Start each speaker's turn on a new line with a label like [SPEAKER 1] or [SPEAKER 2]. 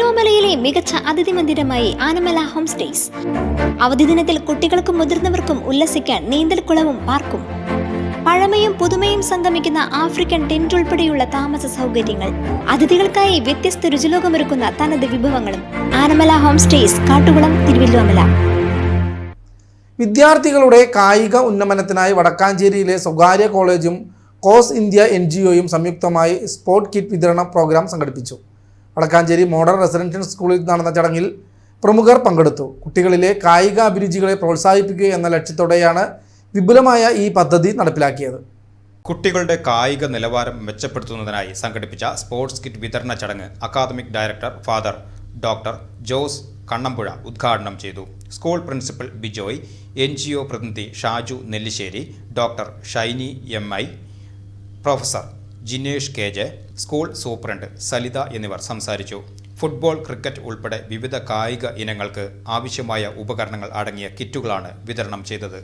[SPEAKER 1] തിരുവല്ലോമലയിലെ മികച്ച അതിഥി മന്ദിരമായി Anamala home stays. അവധി ദിനത്തിൽ കുട്ടികൾക്കും മുതിർന്നവർക്കും ഉല്ലസിക്കാൻ നീന്തൽക്കുളവും പാർക്കും. പഴമയും പുതുമയും സംഗമിക്കുന്ന ആഫ്രിക്കൻ ടെന്റ് ഉൾപ്പെടെയുള്ള താമസ സൗകര്യങ്ങൾ, അതിഥികൾക്കായി വ്യത്യസ്ത രുചിലോകമൊരുക്കുന്ന തനത് വിഭവങ്ങളും. Anamala home stays, Kattukulam, Thiruvallomala.
[SPEAKER 2] വിദ്യാർത്ഥികളുടെ കായിക ഉന്നമനത്തിനായി വടക്കാഞ്ചേരിയിലെ സ്വകാര്യ കോളേജും കോസ് ഇന്ത്യ NGOയും സംയുക്തമായി സ്പോർട് കിറ്റ് വിതരണ പ്രോഗ്രാം സംഘടിപ്പിച്ചു. വടക്കാഞ്ചേരി മോഡൽ റെസിഡൻഷ്യൽ സ്കൂളിൽ നടന്ന ചടങ്ങിൽ പ്രമുഖർ പങ്കെടുത്തു. കുട്ടികളിലെ കായിക അഭിരുചികളെ പ്രോത്സാഹിപ്പിക്കുക എന്ന ലക്ഷ്യത്തോടെയാണ് വിപുലമായ ഈ പദ്ധതി നടപ്പിലാക്കിയത്.
[SPEAKER 3] കുട്ടികളുടെ കായിക നിലവാരം മെച്ചപ്പെടുത്തുന്നതിനായി സംഘടിപ്പിച്ച സ്പോർട്സ് കിറ്റ് വിതരണ ചടങ്ങ് academic director father doctor Jose Kannampuzha ഉദ്ഘാടനം ചെയ്തു. സ്കൂൾ പ്രിൻസിപ്പൽ ബിജോയ്, NGO പ്രതിനിധി Shaju Nellissery, doctor Shiny MI, professor Jinesh KJ, school superintendent Salitha എന്നിവർ സംസാരിച്ചു. ഫുട്ബോൾ, ക്രിക്കറ്റ് ഉൾപ്പെടെ വിവിധ കായിക ഇനങ്ങൾക്ക് ആവശ്യമായ ഉപകരണങ്ങൾ അടങ്ങിയ കിറ്റുകളാണ് വിതരണം ചെയ്തത്.